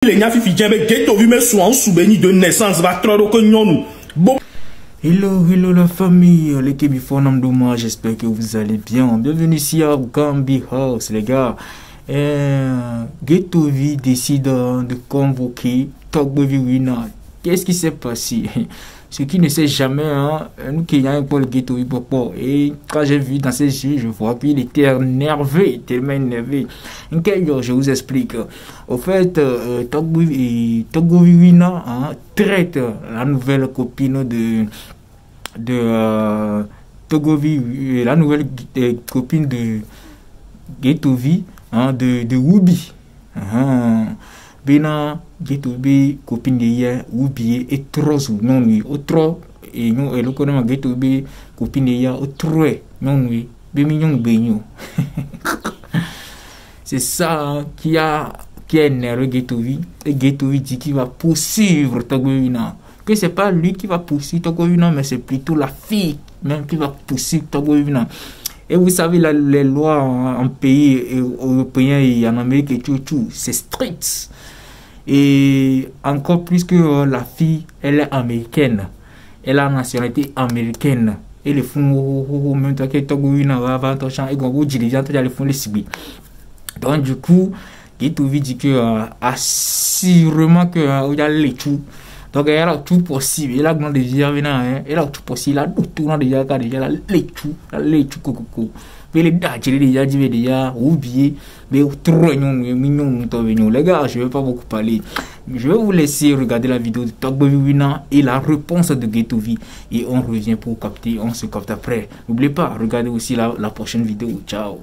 Les Nafifi Djembe Ghetto vu mes soins sous béni de naissance va trop que nous. Hello la famille, l'équipe du Fonam Douma, j'espère que vous allez bien. Bienvenue ici à Gambi House les gars. Ghetto V décide de convoquer Togbovi Wina. Qu'est-ce qui s'est passé? Ce qui ne sait jamais, hein, nous qui avons pour le Ghetto V. Et quand j'ai vu dans ses yeux, je vois qu'il était énervé, tellement énervé. Je vous explique. Au fait, Togbovi Wina traite la nouvelle copine de Togovi, la nouvelle copine de Ghetto V, de Woubi. Bena Ghetto V copine de hier Woubi et trop non oui trop et nous et le connaît Ghetto V copine de hier trop non oui bemignon beignon. C'est ça qui a énervé Ghetto V, et Ghetto V dit qu'il va poursuivre Togbovi. Que c'est pas lui qui va poursuivre Togbovi, mais c'est plutôt la fille même qui va poursuivre Togbovi. Et vous savez, les lois en pays européen et en Amérique et tout, c'est strict. Et encore plus que la fille, elle est américaine. Elle a la nationalité américaine. Et les fonds, même temps que Togbovi va avoir un champ, et qu'on vous dirigeant, les fonds les subir. Donc, du coup, Ghetto V dit que, assurément que, il y a les tout. Donc, il y a tout possible. Il a déjà il a tout possible. Il a tout déjà, les tout, coco. Mais les dates, il déjà dit, déjà, oublié. Mais trop mignon, les gars, je ne vais pas beaucoup parler. Je vais vous laisser regarder la vidéo de Togbovi Wina et la réponse de Ghetto V. Et on revient pour capter, on se capte après. N'oubliez pas, regardez aussi la prochaine vidéo. Ciao.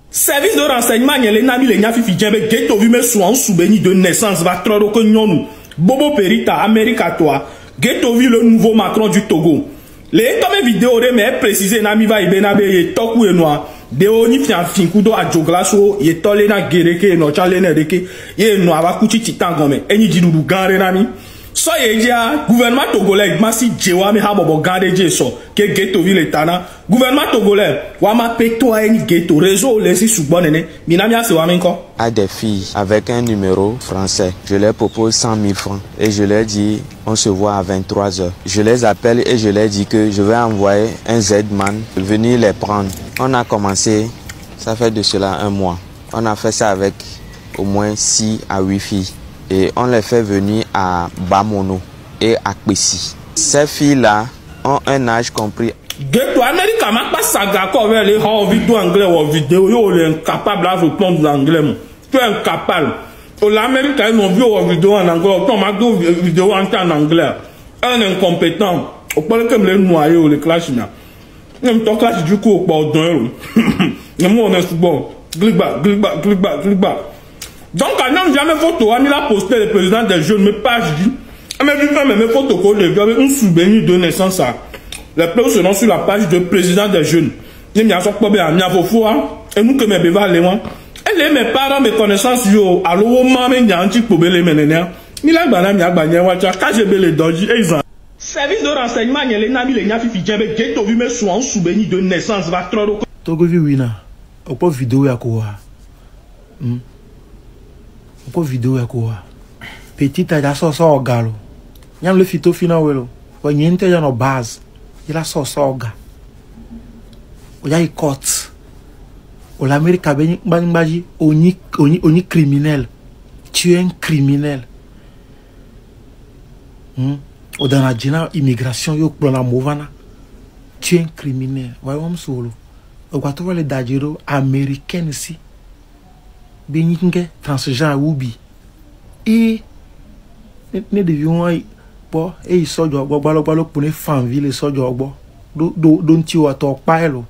Service de renseignement, les Nafifi Djembe Ghetto vu mes soins sous béni de naissance va trop que nous. Bobo Perita, Amérique à toi. Ghetto V le nouveau Macron du Togo. Les comme vidéo mais précisé na mi va ibenabe ye toku e noa. De oni fian finkudo a joglaso ye tole na gereke no chale ne deke ye no ava kuchi titangome. Eni didudu ganre na mi. So ye dia gouvernement togolais masi jewa me ha bobo gande je so ke Ghetto V le tana. Gouvernement togolais wama peto eni Ghetto réseau lesi subonene minamia se wamenko. À des filles avec un numéro français. Je leur propose 100 000 francs et je leur dis on se voit à 23 h. Je les appelle et je leur dis que je vais envoyer un Z-Man venir les prendre. On a commencé, ça fait de cela un mois. On a fait ça avec au moins 6 à 8 filles et on les fait venir à Bamono et à Kwesi. Ces filles-là ont un âge compris. Ghetto Amérique m'a pas saga comme les vidéo anglais ou vidéo yo est incapable à répondre en anglais. Tu es incapable. L'Amérique a une vidéo en anglais, on m'a dit vidéo en anglais. Un incompétent. On parle comme les noyés ou les clashes là. Même ton clash du coup au pardon. Mais moi on est bon. Gliba. Donc quand jamais photo a mis la poster le président des jeunes mes pages dit. Mais vu pas mes photos qu'on les avait un souvenir de naissance ça. Les plans seront sur la page de président des jeunes. Il y a un peu de et nous que mes bébés allons. Et mes parents, mes connaissances, yo, allo, maman, il y a un petit peu de ménène. Il a banane, il y a banane, quand j'ai les dodgy, et ils ont. Service de renseignement, il y a les Nafifi Djembe Ghetto V mes soins sous béni de naissance va trop. Togbovi Wina, au pas vidéo ya quoi? Au pas vidéo ya quoi? Petit à ça au galo. Il y a le phyto final, ouais, il y a une base. Il a ça orga. Il y a une côte. L'Amérique a bien oni criminel. Tu es un criminel. Dans la génération immigration, yo dans la mouvana. Tu es un criminel. Voyons solo. On va trouver les dajiro américains ici. Benike transgenre Woubi. Et ne devions bon et ils sont du balo pour les femmes ville sont du bon don't you à ton paelo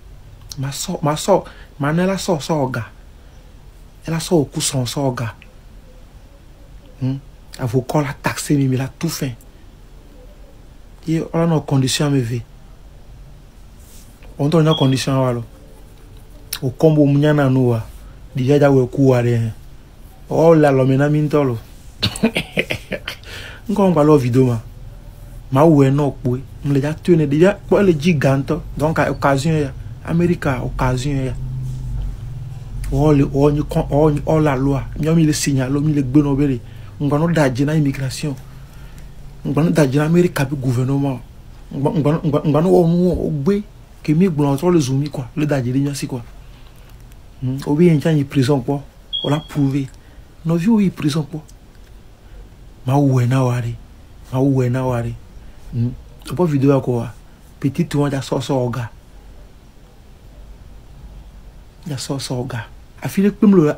ma so manela so orga elle a so au coup son orga avocat la taxer mais il a tout fait et on a nos conditions à me ver on donne nos conditions alors au combo munyana noa déjà da we ku are oh la lo mena mintolo on va voir vidéo ma ouais non pour me déjà tourner déjà pour les gigantes donc à occasion Amérique occasion la loi ñoom le signal mi le gbonobele ngano dajina immigration ngano dajina Amérique bi gouvernement ngano onu ogbe que mi gbon sur le zoomi quoi le dajiri nya si quoi obi en chan prison quoi on l'a prouvé no vi oui prison quoi ma wena wari pas vidéo quoi petit tout ya so oga ya so oga afile pemle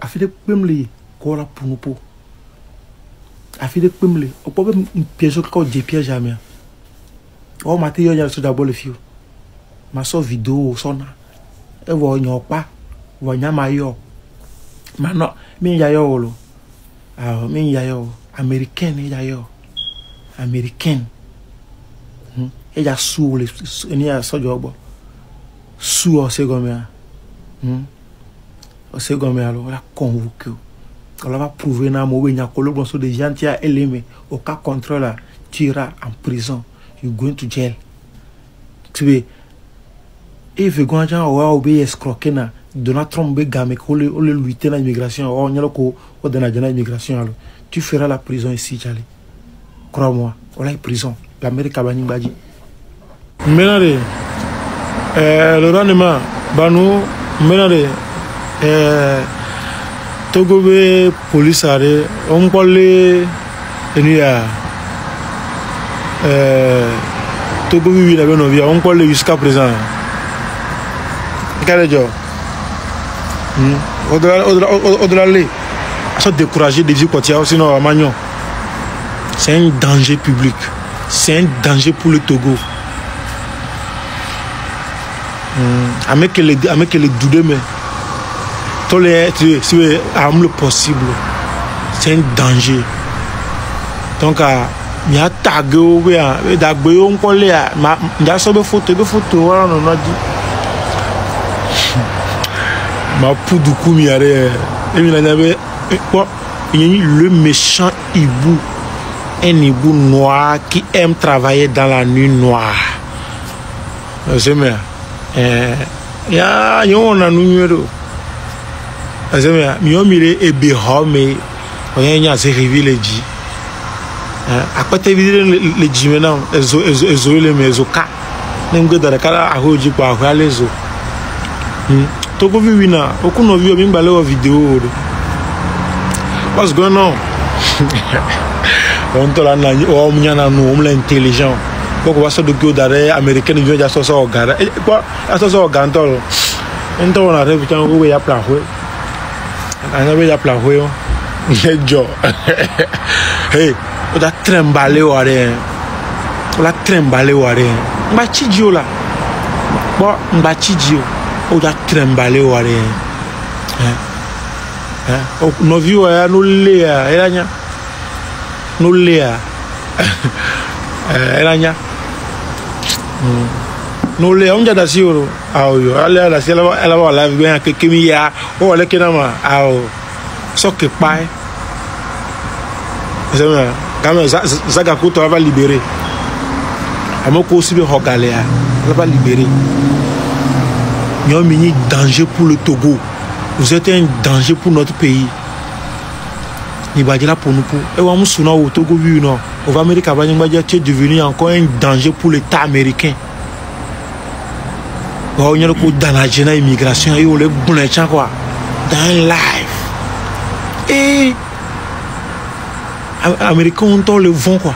ko la punupo afile pemle o po be piège ko de piège jamais o mate yo ya so d'abord le fio ma so vidéo sona e wo nyo pa wo nyama yo ma no mi ya yo lo mi ya yo américaine ya yo américaine ella sous les ni a so jobo sous o se gomea o se gomea lo la convoqué on va prouver na mo we nya ko lo bon so de gentia eleme au cas contrôle tu iras en prison, you going to jail. Tu veux et veut quand on va obéir escroquer na Donald Trump be game ko le lutter na immigration o nyalo ko o de na immigration alors tu feras la prison ici Charlie. Crois-moi, on a prison. L'Amérique a banni Badji. Maintenant, le rendement, Banou, maintenant, Togo be police are, on parle, Togo vit la bonne vie, on parle jusqu'à présent. Quel est le job? Au-delà, se décourager de vivre quoi, sinon, à Magnon. C'est un danger public. C'est un danger pour le Togo. Avec les doudés, mais tous les le possible. C'est un danger. Donc, il y a tagué, il y a tagué, on connaît, il y a des photos, on a dit. Ma poudou koumi aré, il y avait le méchant hibou. Un hibou noir qui aime travailler dans la nuit noire. C'est bien. Il y a un numéro. C'est bien. Il y a un numéro et il y a un réveil. À côté de les dix maintenant, les maisons. N'importe dans le cas à Roger pour avoir les eaux. Togo vivina, aucun ne vit même balai au vidéo. What's going on? On te l'a dit, on est intelligent. Pourquoi ça de que d'arrêt américain vient de sortir au gars? Et quoi? À sortir au gars, on arrive quand on va placer. On va placer. C'est Joe. Hey, on a tremblé au arrêt. On a tremblé au arrêt. Mbachidio là. Bon, Mbachidio. On a tremblé au arrêt. Nos vieux, nous léa, elanya. Nous léa. Elanya. Nous léa, on a d'assurer. Ah oui, elle a la vie bien que Kimia, oh, elle est kenama. Ah oh, so que pas. C'est vrai. Quand Zagakuto va libérer. Amoko aussi bien Hogalea, elle va libérer. Nous avons un danger pour le Togo. Vous êtes un danger pour notre pays. Nous avons là pour nous. Et on va au Togo, on va Amérique, tu es devenu encore un danger pour l'État américain. On est dans la immigration et on est quoi dans un live. Et Américains ont le vent quoi.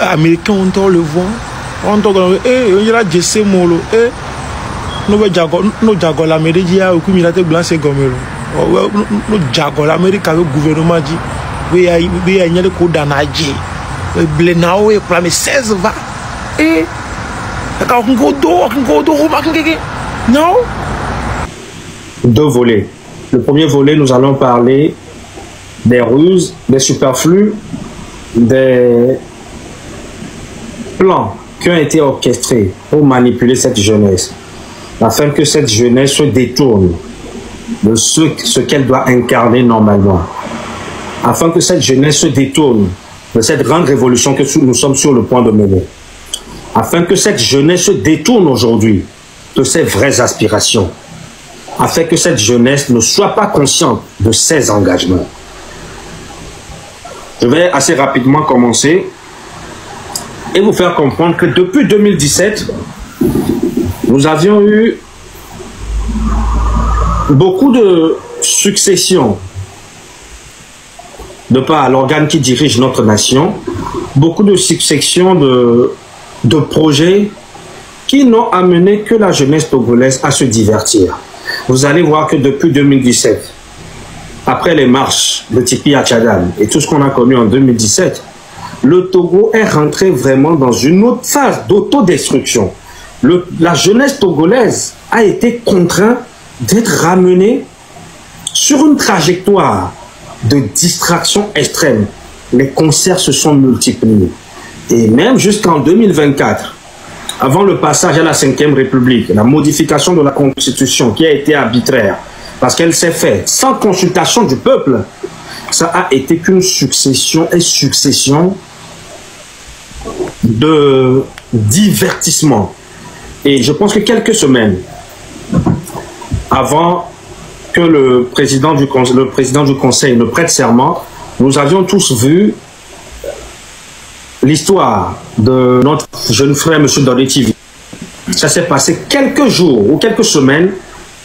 Américains ont le vent. On est là, je sais mon lot. No jago l'Amérique a aucune militaire blanc c'est comme no jago l'Amérique avec le gouvernement dit oui il y a une coup d'anagie le nao et pour 16 va et quand on go do non. Deux volets. Le premier volet, nous allons parler des ruses, des superflus, des plans qui ont été orchestrés pour manipuler cette jeunesse, afin que cette jeunesse se détourne de ce qu'elle doit incarner normalement, afin que cette jeunesse se détourne de cette grande révolution que nous sommes sur le point de mener, afin que cette jeunesse se détourne aujourd'hui de ses vraies aspirations, afin que cette jeunesse ne soit pas consciente de ses engagements. Je vais assez rapidement commencer et vous faire comprendre que depuis 2017, nous avions eu beaucoup de successions de par l'organe qui dirige notre nation, beaucoup de successions de projets qui n'ont amené que la jeunesse togolaise à se divertir. Vous allez voir que depuis 2017, après les marches de Tipi à Tchadam et tout ce qu'on a connu en 2017, le Togo est rentré vraiment dans une autre phase d'autodestruction. La jeunesse togolaise a été contrainte d'être ramenée sur une trajectoire de distraction extrême. Les concerts se sont multipliés. Et même jusqu'en 2024, avant le passage à la 5e République, la modification de la Constitution qui a été arbitraire, parce qu'elle s'est faite sans consultation du peuple, ça a été qu'une succession et succession de divertissements. Et je pense que quelques semaines avant que le président du Conseil ne prête serment, nous avions tous vu l'histoire de notre jeune frère, M. Donetivi. Ça s'est passé quelques jours ou quelques semaines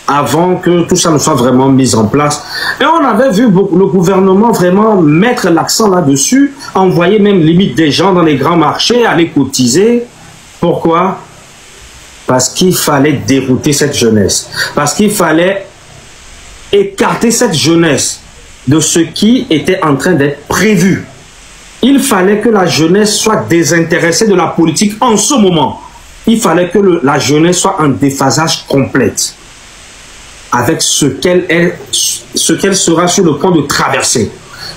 avant que tout ça ne soit vraiment mis en place. Et on avait vu le gouvernement vraiment mettre l'accent là-dessus, envoyer même limite des gens dans les grands marchés, aller cotiser. Pourquoi? Parce qu'il fallait dérouter cette jeunesse. Parce qu'il fallait écarter cette jeunesse de ce qui était en train d'être prévu. Il fallait que la jeunesse soit désintéressée de la politique en ce moment. Il fallait que la jeunesse soit en déphasage complet avec ce qu'elle sera sur le point de traverser.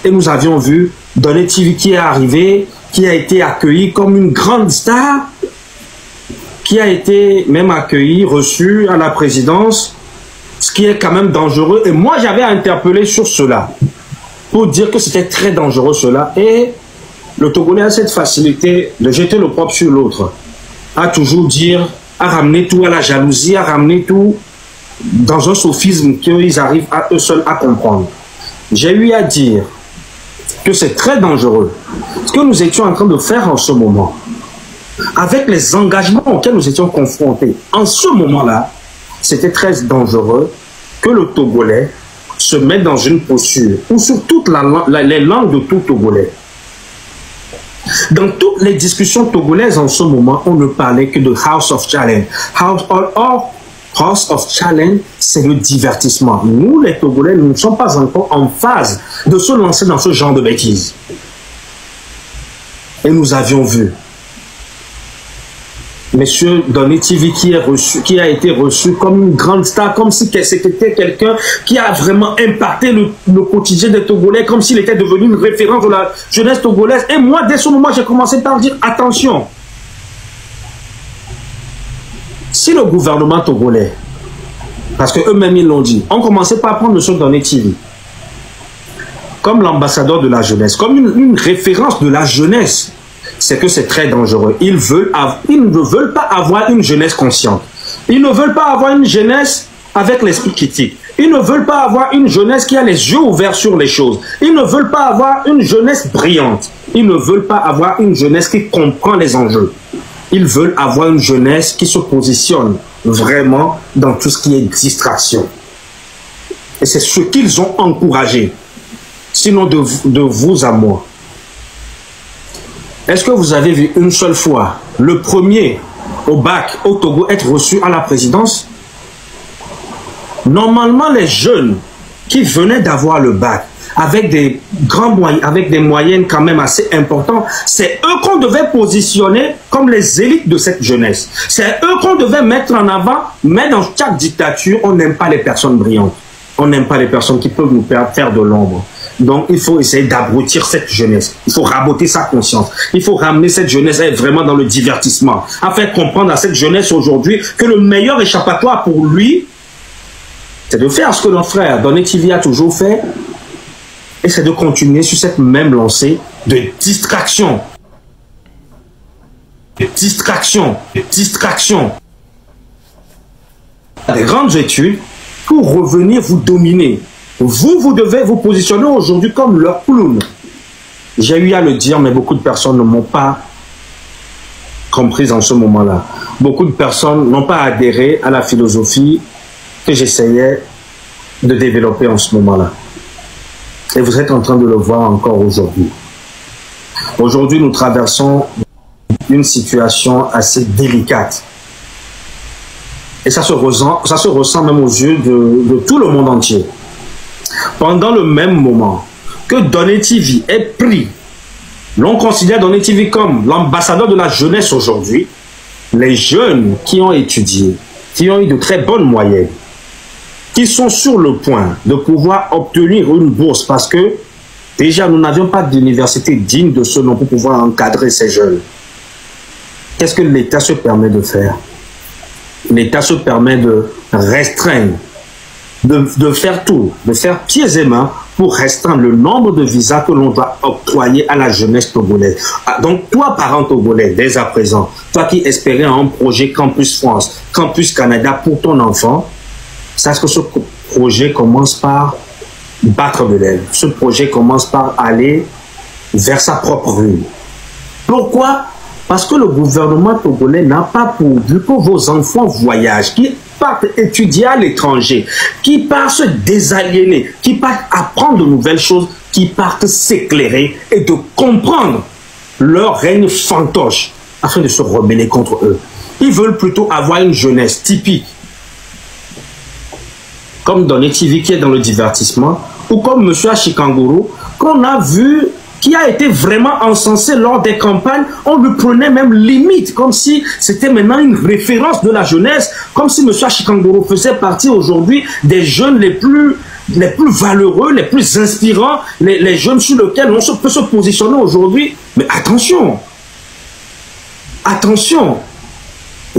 Et nous avions vu Donetivi qui est arrivé, qui a été accueilli comme une grande star, qui a été même accueilli, reçu à la présidence, ce qui est quand même dangereux. Et moi, j'avais interpellé sur cela, pour dire que c'était très dangereux cela. Et le Togolais a cette facilité de jeter le propre sur l'autre, à toujours dire, à ramener tout à la jalousie, à ramener tout dans un sophisme qu'ils arrivent à eux seuls à comprendre. J'ai eu à dire que c'est très dangereux. Ce que nous étions en train de faire en ce moment, avec les engagements auxquels nous étions confrontés, en ce moment-là, c'était très dangereux que le Togolais se mette dans une posture, ou sur toutes les langues de tout Togolais. Dans toutes les discussions togolaises en ce moment, on ne parlait que de House of Challenge. House of Challenge, c'est le divertissement. Nous, les Togolais, nous ne sommes pas encore en phase de se lancer dans ce genre de bêtises. Et nous avions vu Monsieur Donetivi qui a été reçu comme une grande star, comme si c'était quelqu'un qui a vraiment impacté le quotidien des Togolais, comme s'il était devenu une référence de la jeunesse togolaise. Et moi, dès ce moment, j'ai commencé par dire, attention, si le gouvernement togolais, parce qu'eux-mêmes ils l'ont dit, on commençait par prendre M. Donetivi comme l'ambassadeur de la jeunesse, comme une référence de la jeunesse, c'est que c'est très dangereux. Ils ne veulent pas avoir une jeunesse consciente. Ils ne veulent pas avoir une jeunesse avec l'esprit critique. Ils ne veulent pas avoir une jeunesse qui a les yeux ouverts sur les choses. Ils ne veulent pas avoir une jeunesse brillante. Ils ne veulent pas avoir une jeunesse qui comprend les enjeux. Ils veulent avoir une jeunesse qui se positionne vraiment dans tout ce qui est distraction. Et c'est ce qu'ils ont encouragé. Sinon de vous à moi. Est-ce que vous avez vu une seule fois le premier au bac au Togo être reçu à la présidence? Normalement, les jeunes qui venaient d'avoir le bac, avec des grands moyens, avec des moyennes quand même assez importantes, c'est eux qu'on devait positionner comme les élites de cette jeunesse. C'est eux qu'on devait mettre en avant, mais dans chaque dictature, on n'aime pas les personnes brillantes. On n'aime pas les personnes qui peuvent nous faire de l'ombre. Donc, il faut essayer d'abrutir cette jeunesse. Il faut raboter sa conscience. Il faut ramener cette jeunesse à être vraiment dans le divertissement. À faire comprendre à cette jeunesse aujourd'hui que le meilleur échappatoire pour lui, c'est de faire ce que notre frère Donetivi a toujours fait. Et c'est de continuer sur cette même lancée de distraction. De distraction. De distraction. Des grandes études pour revenir vous dominer. Vous devez vous positionner aujourd'hui comme leur clown. J'ai eu à le dire, mais beaucoup de personnes ne m'ont pas compris en ce moment-là. Beaucoup de personnes n'ont pas adhéré à la philosophie que j'essayais de développer en ce moment-là. Et vous êtes en train de le voir encore aujourd'hui. Aujourd'hui, nous traversons une situation assez délicate. Et ça se ressent même aux yeux de tout le monde entier. Pendant le même moment que Donné TV est pris, l'on considère Donné TV comme l'ambassadeur de la jeunesse aujourd'hui, les jeunes qui ont étudié, qui ont eu de très bonnes moyennes, qui sont sur le point de pouvoir obtenir une bourse parce que déjà nous n'avions pas d'université digne de ce nom pour pouvoir encadrer ces jeunes. Qu'est-ce que l'État se permet de faire? L'État se permet de restreindre, de faire tout, de faire pieds et mains pour restreindre le nombre de visas que l'on doit octroyer à la jeunesse togolaise. Donc toi, parent togolais, dès à présent, toi qui espérais un projet Campus France, Campus Canada pour ton enfant, sache que ce projet commence par battre de l'aile. Ce projet commence par aller vers sa propre rue. Pourquoi? Parce que le gouvernement togolais n'a pas pourvu que vos enfants voyagent, qui partent étudier à l'étranger, qui partent se désaliéner, qui partent apprendre de nouvelles choses, qui partent s'éclairer et de comprendre leur règne fantoche afin de se rebeller contre eux. Ils veulent plutôt avoir une jeunesse typique, comme Donné TV qui est dans le divertissement, ou comme M. Achikanguru, qu'on a vu, qui a été vraiment encensé lors des campagnes. On lui prenait même limite, comme si c'était maintenant une référence de la jeunesse, comme si M. Achikanguru faisait partie aujourd'hui des jeunes les plus valeureux, les plus inspirants, les jeunes sur lesquels on peut se positionner aujourd'hui. Mais attention, attention.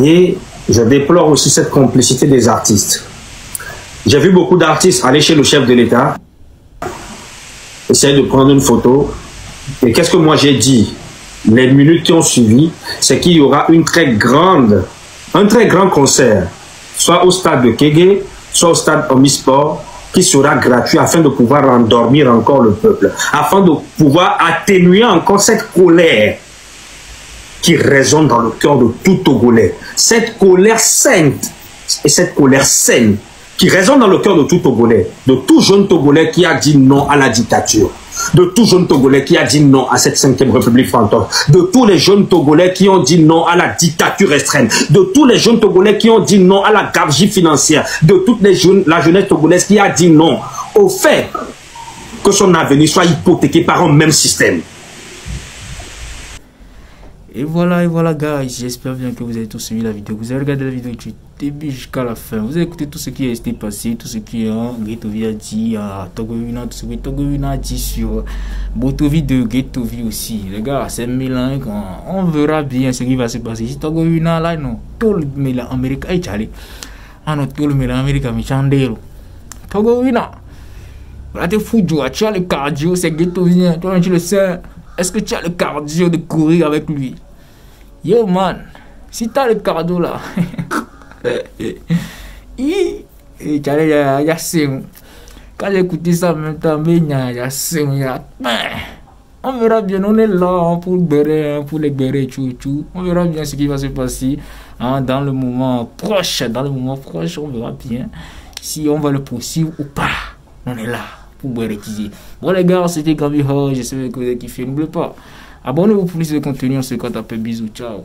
Et je déplore aussi cette complicité des artistes. J'ai vu beaucoup d'artistes aller chez le chef de l'État, essayer de prendre une photo. Et qu'est-ce que moi j'ai dit? Les minutes qui ont suivi, c'est qu'il y aura un très grand concert, soit au stade de Kégué, soit au stade Omnisport, qui sera gratuit afin de pouvoir endormir encore le peuple, afin de pouvoir atténuer encore cette colère qui résonne dans le cœur de tout Togolais. Cette colère sainte et cette colère saine qui résonne dans le cœur de tout Togolais, de tout jeune Togolais qui a dit non à la dictature, de tout jeune Togolais qui a dit non à cette 5e République fantôme, de tous les jeunes Togolais qui ont dit non à la dictature extrême, de tous les jeunes Togolais qui ont dit non à la gabegie financière, de toute la jeunesse togolaise qui a dit non au fait que son avenir soit hypothéqué par un même système. Et voilà, guys, j'espère bien que vous avez tous suivi la vidéo, vous avez regardé la vidéo du début jusqu'à la fin, vous avez écouté tout ce qui est passé, tout ce qui Ghettovi a dit à Togowina, tout ce que Togowina a dit sur Botovi de Ghettovi aussi. Les gars, c'est mélange, on verra bien ce qui va se passer. Si Togowina là, non, tout le mélange américain est allé. Ah non, tout le mélange américain, mais chandelo. Togowina, là, t'es fou, tu as le cardio, c'est Ghettovien, toi, tu le sais. Est-ce que tu as le cardio de courir avec lui? Yo man, si tu as le cardio là, quand j'ai écouté ça en même temps, on verra bien, on est là pour les bérer, on verra bien ce qui va se passer dans le moment proche, on verra bien si on va le poursuivre ou pas, on est là pour bérétiser. Bon les gars, c'était Gabi Ho, j'espère que vous avez kiffé, n'oubliez pas, abonnez-vous pour plus de contenu, on se compte un peu, bisous, ciao.